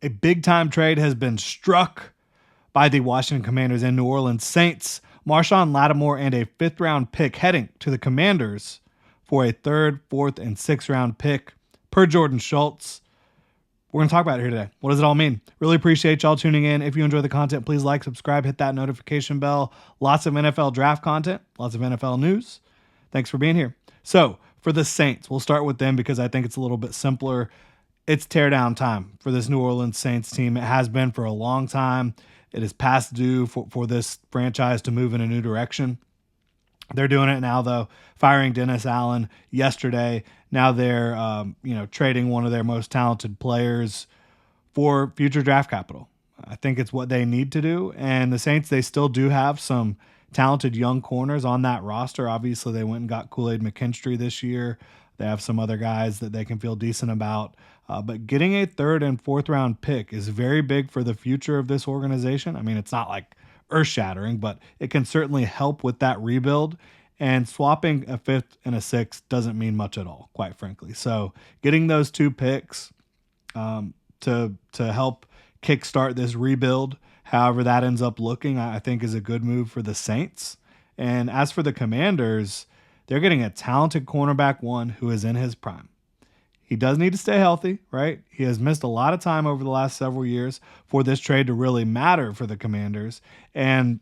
A big-time trade has been struck by the Washington Commanders and New Orleans Saints. Marshon Lattimore and a 5th-round pick heading to the Commanders for a 3rd, 4th, and 6th-round pick per Jordan Schultz. We're going to talk about it here today. What does it all mean? Really appreciate y'all tuning in. If you enjoy the content, please like, subscribe, hit that notification bell. Lots of NFL draft content, lots of NFL news. Thanks for being here. So for the Saints, we'll start with them because I think it's a little bit simpler. It's teardown time for this New Orleans Saints team. It has been for a long time. It is past due for this franchise to move in a new direction. They're doing it now, though, firing Dennis Allen yesterday. Now they're trading one of their most talented players for future draft capital. I think it's what they need to do. And the Saints, they still do have some talented young corners on that roster. Obviously, they went and got Kool-Aid McKinstry this year. They have some other guys that they can feel decent about. But getting a 3rd and 4th round pick is very big for the future of this organization. I mean, it's not like earth-shattering, but it can certainly help with that rebuild. And swapping a 5th and a 6th doesn't mean much at all, quite frankly. So getting those 2 picks to help kickstart this rebuild, however that ends up looking, I think is a good move for the Saints. And as for the Commanders, they're getting a talented cornerback one who is in his prime. He does need to stay healthy, right? He has missed a lot of time over the last several years for this trade to really matter for the Commanders. And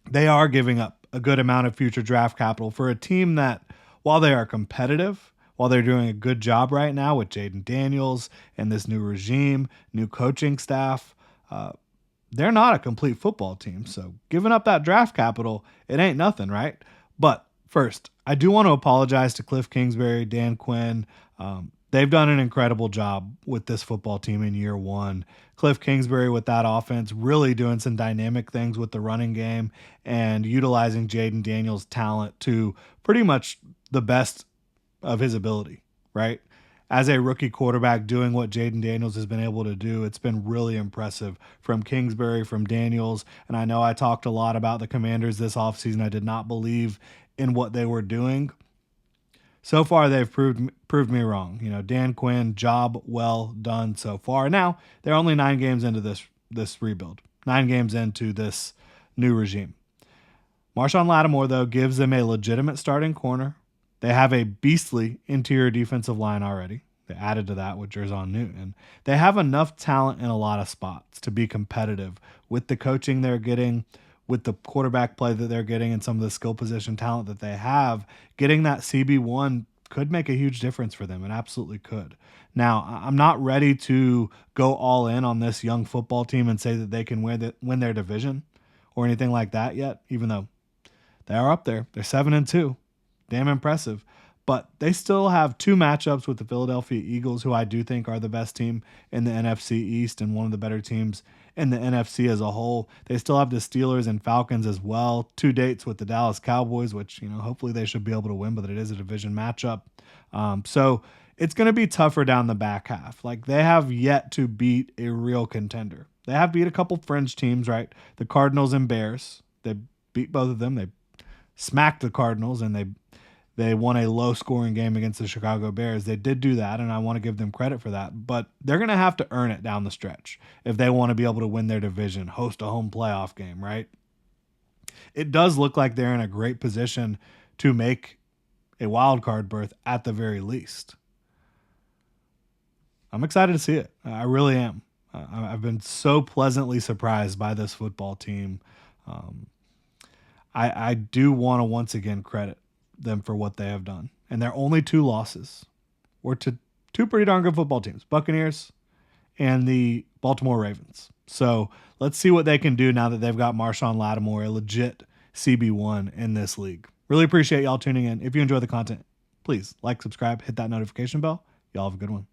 they are giving up a good amount of future draft capital for a team that, while they are competitive, while they're doing a good job right now with Jaden Daniels and this new regime, new coaching staff, they're not a complete football team. So giving up that draft capital, it ain't nothing, right? But first, I do want to apologize to Cliff Kingsbury, Dan Quinn. They've done an incredible job with this football team in year one. Cliff Kingsbury with that offense really doing some dynamic things with the running game and utilizing Jaden Daniels' talent to pretty much the best of his ability, right? As a rookie quarterback doing what Jaden Daniels has been able to do, it's been really impressive from Kingsbury, from Daniels. And I know I talked a lot about the Commanders this offseason. I did not believe in what they were doing. So far, they've proved me wrong. Dan Quinn, job well done so far. Now, they're only 9 games into this rebuild, 9 games into this new regime. Marshon Lattimore, though, gives them a legitimate starting corner. They have a beastly interior defensive line already. They added to that with Jerzon Newton. They have enough talent in a lot of spots to be competitive with the coaching they're getting, with the quarterback play that they're getting, and some of the skill position talent that they have. Getting that CB1 could make a huge difference for them. It absolutely could. Now, I'm not ready to go all in on this young football team and say that they can win their division or anything like that yet, even though they are up there. They're 7-2. Damn impressive. But they still have 2 matchups with the Philadelphia Eagles, who I do think are the best team in the NFC East and one of the better teams in the NFC as a whole. They still have the Steelers and Falcons as well. 2 dates with the Dallas Cowboys, which, hopefully they should be able to win, but it is a division matchup. So it's going to be tougher down the back half. Like, they have yet to beat a real contender. They have beat a couple fringe teams, right? The Cardinals and Bears. They beat both of them. They smacked the Cardinals, and they won a low-scoring game against the Chicago Bears. They did do that, and I want to give them credit for that. But they're going to have to earn it down the stretch if they want to be able to win their division, host a home playoff game, right? It does look like they're in a great position to make a wild card berth at the very least. I'm excited to see it. I really am. I've been so pleasantly surprised by this football team. I do want to once again credit them for what they have done. And their only 2 losses were to 2 pretty darn good football teams, Buccaneers and the Baltimore Ravens. So let's see what they can do now that they've got Marshon Lattimore, a legit CB1 in this league. Really appreciate y'all tuning in. If you enjoy the content, please like, subscribe, hit that notification bell. Y'all have a good one.